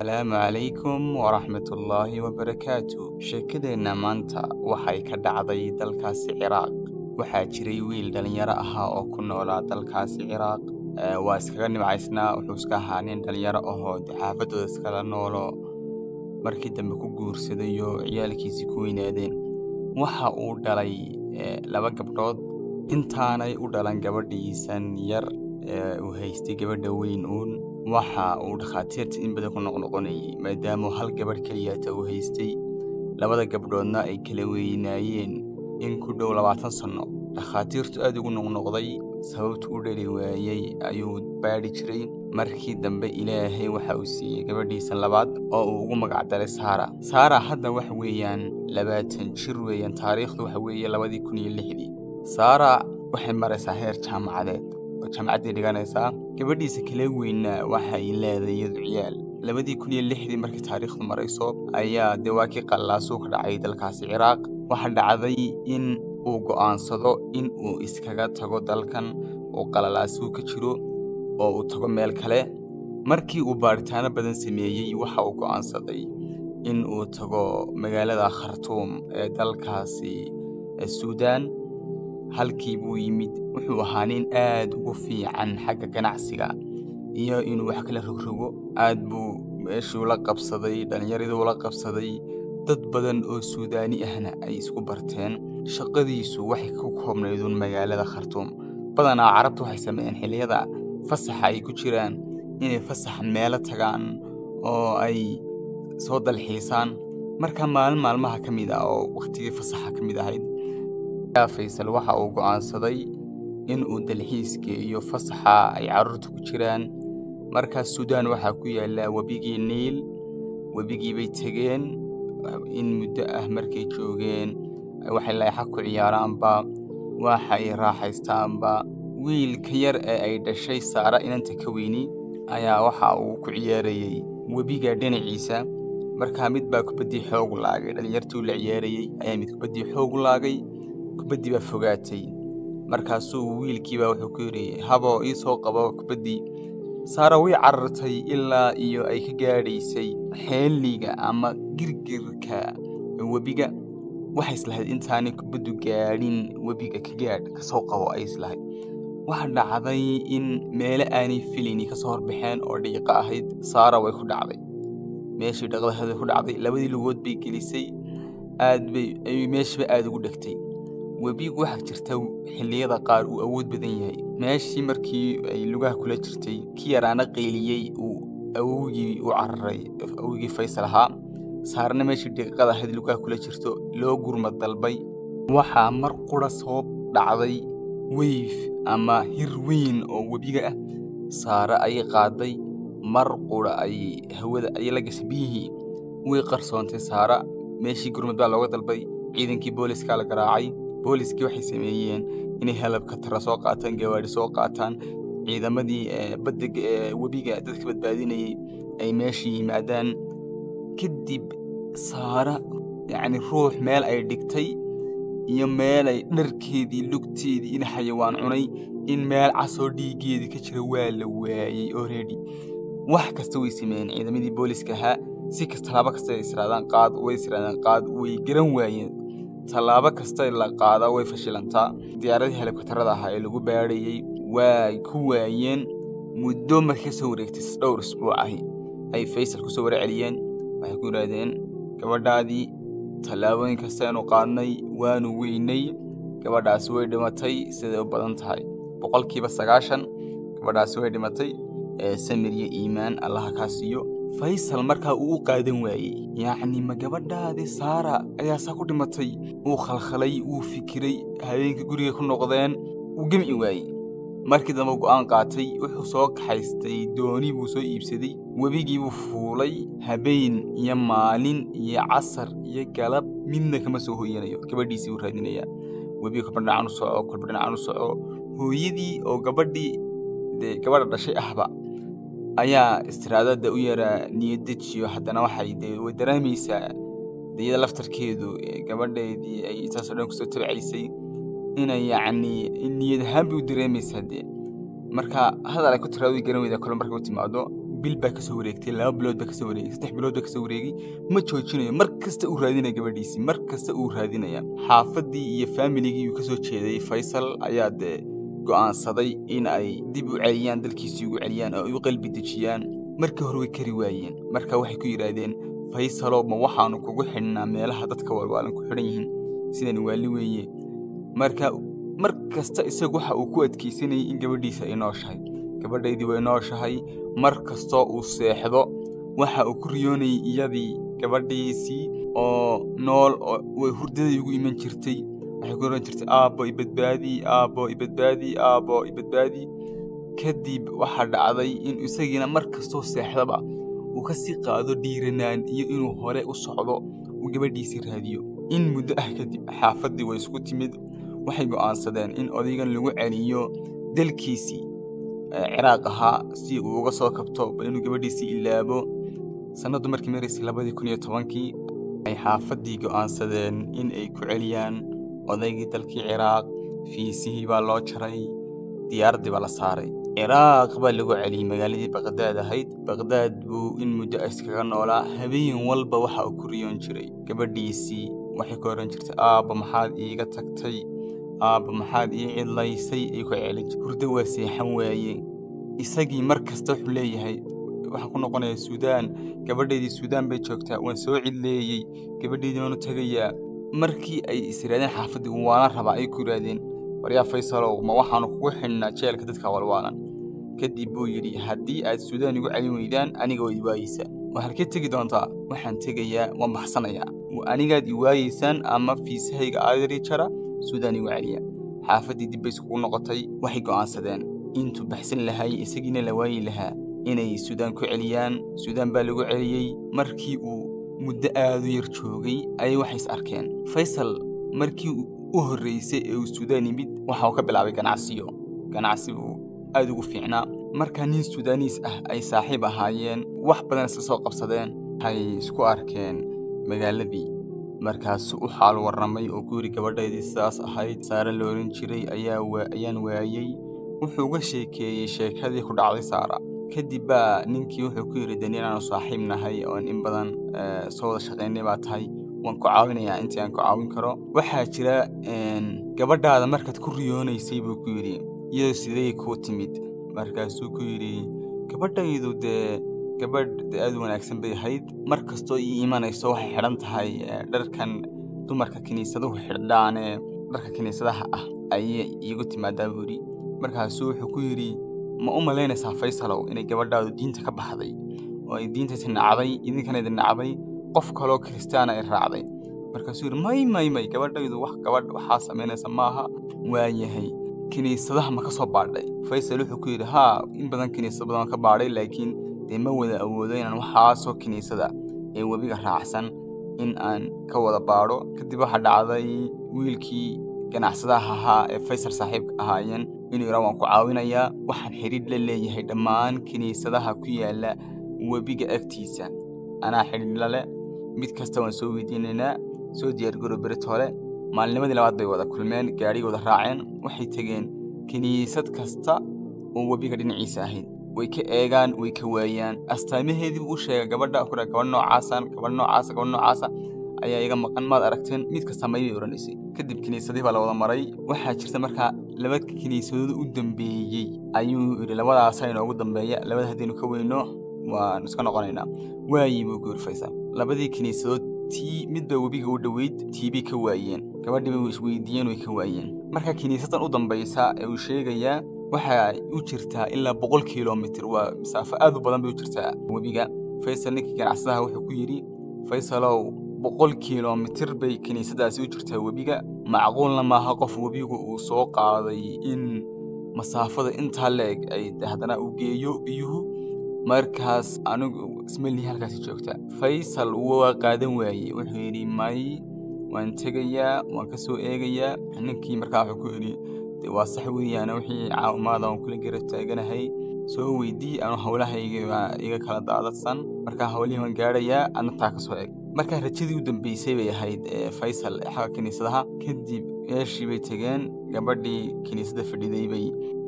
السلام عليكم ورحمة الله وبركاته. sheekadeenna maanta waxay ka dhacday dalkaasi Ciraaq. waxaa jiray wiil dhalinyaro ahaa oo ku noolaa dalkaasi Ciraaq. waa iskaga nimcaysnaa wuxuu iska ahaa nin dhalinyaro ahoo xaafadooda iskala noolo markii dambe ku guursaday oo ciyaalkiisii ku weynaadeen. waxa uu dhalay laba gabdhood intaanay u dhalan gabadhiisan yar uu haystay gabadha weyn waxa uu dhakhaatiirta in badan ku noqnoqonayay maadaama hal gabadh kaliya uu haystay labada gabdhoodna ay kala weynaayeen in ku dhow 20 sano. dhakhaatiirtu aad ugu noqnoqday sababtu u dhali waayay ayuu baadhi jiray. markii dambe Ilaahay waxa uu siiyay gabadhiisa labaad oo uu ugu magac daray Saara. hadda wax weeyaan 20 jir weeyaan, taariikhdu waxa weeye 2006. Saara waxay maraysaa heer jaamacadeed oo jaamacadii dhiganaysaa. gabadhiisa kala weyna waxa ay leedahay ciyaal. 2006 markii taariikhdu marayso ayaa dawaakii qallaasoo ka dhacay dalkaasi Ciraaq. waxa dhacday in uu go'aansado in uu iskaga tago dalkan oo qallaasoo ka jiro oo uu tago meel kale. markii uu baaritaano badan sameeyay waxa uu go'aansaday in uu tago magaalada Khartoum ee dalkaasi Suudaan. halkii buu yimid wuxuu ahaa nin aad ugu fiican xagga ganacsiga iyo inuu wax kala rogrogo. aad buu meeshuu la qabsaday, dhalinyaradii la qabsaday. dad badan oo Suudaani ahna ay isku barteen. shaqadiisu waxay ku koobnayd magaalada Khartoum. badanaa carabtu waxay sameeyeen xilliyada fasaxa ay ku jiraan inay fasax meel tagaan oo ay soo dalxiisaan. marka maalmaha kamid ah oo waqtigii fasaxa kamid ahayd Faysal waxa uu go'aansaday in uu dalxiiska iyo fasaxa ay carruurtu ku jiraan. markaas Suudaan waxa ku yaala wabigii Niil. wabigii bay tageen in muddo ah markay joogeen waxay leeyahay ku ciyaaraanba waxay raaxaystaanba. wiilka yar ee ay dhashay Saara inanta ka weyni ayaa waxa uu ku ciyaarayay wabiga dhinaciisa. markaa mid baa kubadii xoog laagay, dhalinyartii la ciyaarayay ayaa mid kubadii xoog laagay, kubadii baa fogaatay. markaasuu wiilkiiba wuxuu ku yiri habo ii soo qabo kubadii. Saara way carartay ilaa iyo ay ka gaadhaysay xeeliga ama girgirka wabiga. waxay islahayd intaanay kubadu gaadhin wabiga ka gaadh ka soo qabo ay islahayd. waxa dhacday in meelo aanay filini ka soo horbaxeen oo dhiiqa ahayd. Saara way ku dhacday meeshii dhaqadeeda ku dhacday. labadii lugood bay gelisay. meeshii aad ugu dhagtay. wabigu waxa jirta xilliyada qaar uu awood badan yahay. meeshii markii ay lugaha kula jirtay ki yaraana qeyliyay uu awowgii u cararay, awowgii Faysal ahaa. Saarna meeshii dhiiqada ahayd lugaha kula jirto loo gurmad dalbay. waxaa mar qura soo dhacday wave ama hir weyn oo wabiga ah. Saara ay qaaday mar qura ay hawada ay la gashay biyihii way qarsoontay. Saara meeshii gurmad baa looga dalbay. ciidankii booliska la garaacay. booliskii waxay sameeyeen inay halabka tara soo qaataan, gawaari soo qaataan. ciidamadii badda wabiga dadka badbaadinayay ay meeshii yimaadaan. kadib Saara ruux meel ay dhigtay iyo meel ay dharkeedii lugteedii in xayawaan cunay in meel casoo dhiigeedii ka jira waa la waayay already. wax kasta way sameeyeen ciidamadii booliska ahaa. si kasta talaabo kasta ay israadaan qaad way garan waayeen. talaabo kasta la qaada way fashilantaa. diyaaradii halabka tarada ahaa ee lagu baarayay way ku waayeen. muddo markay soo wareegtay dhowr isbuuc ahi ay Faysal ku soo warceliyeen. waxay ku yiraahdeen gabadhaadii talaabooyin kasta aanu qaadnay waanu weynay. gabadhaas way dhimatay sida u badan tahay 90% gabadhaas way dhimatay. samir iyo iimaan Allah ka siiyo. Faysal markaa uu qaadan waayay ma gabadhaadii Saara ayaa saa ku dhimatay. uu khalkhalay, uu fikiray, habeenkii guriga ku noqdeen uu gami waayay. markii dambe go'aan qaatay wuxuu soo kaxaystay dooni buu soo iibsaday. wabigii buu fuulay. habeen iyo maalin iyo casar iyo galab midna kama soo hooyanayo. gabadhiisii uu raadinaya. wabiga kabadhacaan u soco. hooyadii oo gabadhii gabadha dhashay ahba ayaa istiraadada u yara niyad dejiyo. haddana waxay way dareemaysaa iyada laftarkeedu gabadheedii ay taasoo dhan ku soo tabacaysay inay niyad ahaan u dareemaysaa. marka hadal ay ku tiraado garan weyda kale markay u timaado bil baa kasoo wareegtay 2 bilood baa kasoo wareegay 3 bilood baa kasoo wareegay ma joojinayo mar kasta uu raadinaya gabadhiisii mar kasta uu raadinaya xaafadii iyo familigii uu kasoo jeeday Faisal ayaa go'aansaday in ay dib u celiyaan dalkiisii ugu celiyaan oo ay u qalbi dejiyaan markii hore way kari waayeen marka waxay ku yiraahdeen Faisal ma waxaanu kugu xidhnaa meelaha dadka walwaalan ku xidhan yihiin sidaan waali weeye mar kasta isagu waxa uu ku adkeysanayay in gabadhiisa ay nooshahay gabadheedii way nooshahay mar kasta uu seexdo waxa uu ku riyoonayay iyadii gabadhiisii oo nool oo way hurdada ugu iman jirtay waxay ku oran jirtay aabbo ibadbaadi kadib waxa dhacday in isagiina mar kasta seexdaba uu ka sii qaado dhiiranaan iyo inuu hore u socdo uu gabadhiisii raadiyo in muddo kadib xaafadii way isku timid waxay go'aansadeen in odaygan lagu celiyo dalkiisii Ciraaq ahaa si uu uga soo kabto inuu gabadhiisii ilaabo sanadu markii mareysay 2010kii ay xaafadii go'aansadeen in ay ku celiyaan odaygii dalkii Ciraaq fiisihii baa loo jaray diyaaradii baa la saaray Ciraaq baa lagu celiyay magaaladii Baghdad ahayd Baghdad buu in muddo iskaga noolaa habeen walba waxa uu ku riyoon jiray gabadhiisii waxay ku oran jirtay aabba maxaad iiga tagtay aabba maxaad ii cidlaysay ay ku celin hurdo waa seexan waaye isagii mar kasta wuxuu leeyahay waxa ku noqonaya Suudaan gabadheedii Suudaan bay joogtaa waan soo cidleeyay gabadheedii waan u tagayaa markii ay israadeen xaafadii waana rabaa ay ku yiraahdeen waryaa Faisal ma waxaanu kugu xidhnaa jeelka dadka walwaalan kadib buu yiri haddii aad Suudaan igu celin weydaan aniga way waayisa waxaad tagi doontaa waxaan tagayaa waan baxsanayaa anigaad i waayeysaan ama fiisahayga aadari jara Suudaan igu celiya xaafadii dib bay isku noqotay waxay go'aansadeen intuu baxsan lahay isagiina la waayi lahaa inay Suudaan ku celiyaan Suudaan baa lagu celiyay markii uu muddo aad u yar joogay ay waxay arkeen Faisal markii u horeysay ee Suudaan yimid waxa uu ka bilaabay ganacsi uu aad ugu fiicnaa marka nin Suudaaniis ay saaxiib ahaayeen wax badan isla soo qabsadeen ay isku arkeen magaaladii markaas u xaal warramay oo ku yiri gabadheedii saas ahayd Saara la oran jiray ayaan waayay wuxuu uga sheekeeyay sheekadii ku dhacday Saara kadib ninkii wuxuu ku yiri inaan saaxiib nahay oo in badan soo wada shaqeynay baa tahay waan ku caawinayaa intii aan ku caawin karo waxaa jira gabadhaada markaad ku riyoonaysay buu ku yiri iyadoo sidee ku timid markaasuu ku yiri gabadhaydu gabadh aad wanaagsan bay ahayd mar kasta ay iimanayso waxay xidhan tahay dharkan dumarka kiniisaduhu xidhaan dharka kiniisadaha ay iigu timaadaa buuri markaasuu wuxuu ku yiri ma u malaynaysaa Faisal inay gabadhaadu diinta ka baxday oo ay diinta nacday idinkana idin nacday qof kale oo Kiristiyaan ay raacday markaasuu yiri may gabadhaydu waxa sameynaysa maaha waayahay kiniisadaha ma ka soo baadhay Faisal wuxuu ku yiri in badan kiniisad badan ka baadhay laakiin ma wada awoodo inaan waxa soo kiniisada ee wabiga raacsan in aan ka wada baadho kadib waxa dhacday wiilkii ganacsadaha ahaa ee Faisal saaxiibka ahaayeen inuu waan ku caawinayaa waxaan xiriir la leeyahay dhammaan kiniisadaha ku yaala wabiga agtiisa anaa xiriir la leh mid kasta waan soo weydiinaynaa soo diyaar garow Britole maalnimadii labaad bay wada kulmeen gaarigooda raaceen waxay tageen kiniisad kasta oo wabiga dhinaciisa ahayd way ka eegaan way ka waayaan astaamaheedii uu sheegay gabadha noocaasa ayaa iga maqan maad aragteen mid kasta ma ay oranaysay kadib kiniisadii baa la wada maray waxaa jirta markaa laba kiniisadood u dambeeyay ayuu yiri labadaas ay noogu dambeeya labada hadii ka weyno waan iska noqonaynaa waayii buu ku Faisal labadii kiniisadood midba wabiga u dhaweyd tiibi ka waayeen gabadhii way isweydiiyeen way ka waayeen marka kiniisadan u dambaysa ee uu sheegaya waxa u jirtaa ilaa 100 kiiloomitir waa masaafo aad u badan bay u jirtaa wabiga Faisal ninkii ganacsadaha wuxuu ku yiri Faisal 100 kiiloomitir bay kiniisadaasi u jirtaa wabiga macquulna maaha qof wabigu uu soo qaaday in masaafada inta leeg ay haddana u geeyo biyuhu markaas anigu ismali halkaas joogta Faisal waa qaadan waayay wuxuu yiri may waan tagayaa waan ka soo eegayaa ninkii markaa wuxuu ku yiri waa sax weeyaan wixii caawimaad aan kula garab taaganahay soo weydii aan hawlahayga iga kala daadsan markaa hawlihi waan gaarayaa ana taa ka soo eeg markaa rajadii u dambeysay bay ahayd Faisal xaqa kiniisadaha kadib yeeshii bay tageen gabadhii kiniisada fadhiday bay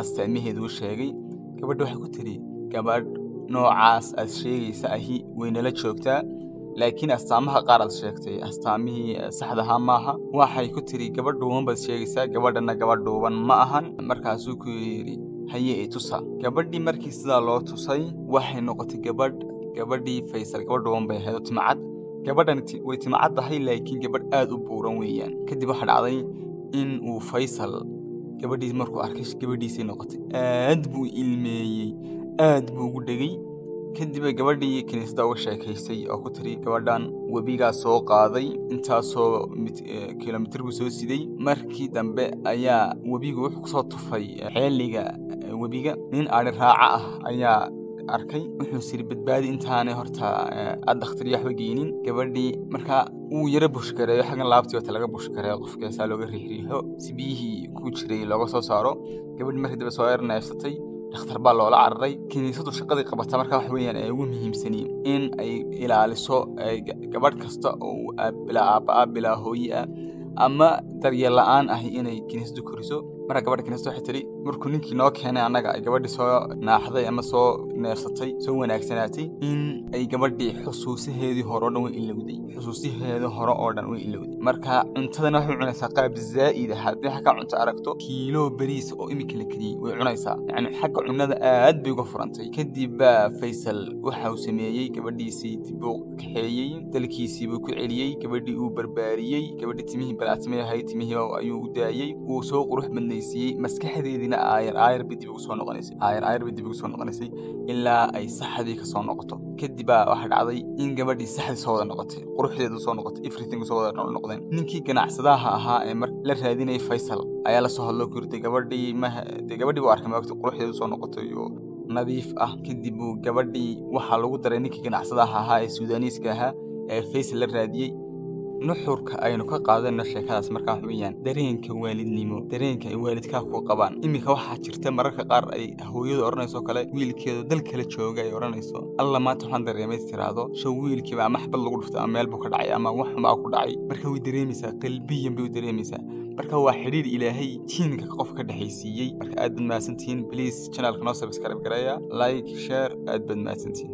astaamaheedu u sheegay gabadhu waxay ku tiri gabadh noocaas aad sheegaysa ahi waynala joogtaa laakiin astaamaha qaar aad sheegtay astaamihii saxda ahaa maaha waxay ku tiri gabadh dhuuban baad sheegaysaa gabadhana gabadh dhuuban ma ahan markaasuu ku yidhi haye i tusa gabadhii markii sidaa loo tusay waxay noqotay gabadhii Faysal gabadh dhuuban bay ahayd timcad gabadhan way timcad tahay laakiin gabadh aad u buuran weeyaan kadib waxa dhacday in uu Faysal gabadhii markuu arkay gabadhiisii noqotay aad buu ilmeeyay aad buu ugu dhagay kadib gabadhii kaniisada uga sheekaysay oo ku tiri gabadhan webiga soo qaaday intaasoo kiiloomitir buu soo siday markii dambe ayaa webigu wuxuu ku soo tufay xeeliga webiga nin aari raaca ah ayaa arkay wuxuu siri badbaadi intaanay horta aad dhakhtar waxba geynin gabadhii markaa uu yara bushkareeyo xagan laabtii wata laga bushkareeyo qofkeesa looga riixriixo si biyihii ku jiray looga soo saaro gabadhii markii dambe soo neefsatay dhakhtar baa loola cararay kiniisadu shaqadii qabata markaa wax weeyaan ay ugu muhiimsaniin in ay ilaaliso gabadh kasta oo bilaa bilaa hooye ah ama daryeel la'aan ah inay kiniisadu koriso marka gabadha kiniisadu waxay tiri markuu ninkii noo keenay annaga ay gabadhii soo naaxday ama soo neefsatay soo wanaagsanaatay in ay gabadhii xusuusaheedii hore oo dhan way ilowday xusuusaheedii hore oo dhan way ilowday marka cuntadana waxay cunaysaa qaab zaa'id ah haddii xagga cunto aragto kiilo bariis oo imika la kariyey way cunaysaa yacni xagga cunnada aad bay uga furantay kadib Faysal waxa uu sameeyey gabadhiisii dib u kaxeeyey dalkiisii buu ku celiyey gabadhii uu barbaariyey gabadhii timihii balaatimay ahayd timihii ayuu u daayey uu soo qurux badnaysiyey maskaxdeedina aayar dib ugu soo noqonaysay ilaa ay saxdii ka soo noqoto kadib waxa dhacday in gabadhii saxdii soo wada noqotay quruxdeedu soo noqotay everything soo wada noqdeen ninkii ganacsadaha ahaa ee mar la raadinay Faysal ayaa la soo hadlo ku yirtay gabadhii buu arkay maagta quruxdeedu soo noqotay iyo nadiif ah kadib gabadhii waxa lagu daray ninkii ganacsadaha ahaa ee Suudaaniiska ahaa ee Faysal la raadiyay nuxurka aynu ka qaadano sheekadaas markaa wax weeyaan dareenka waalidnimo dareenka ay waalidka ku qabaan imika waxa jirta mararka qaar ay hooyadu oranayso kale wiilkeedu dal kala jooga ay oranayso alla ma taxan dareemay tiraado soo wiilkiiba ama xabad lagu dhuftay ama meel buu ka dhacay ama wax ma ku dhacay marka way dareemaysaa qalbiyan bay dareemaysaa marka waa xiriir ilaahay tiinka qof ka dhaxaysiiyay marka aad maasantiin please channel-ka noo subscribe gareeya like share aad maasantiin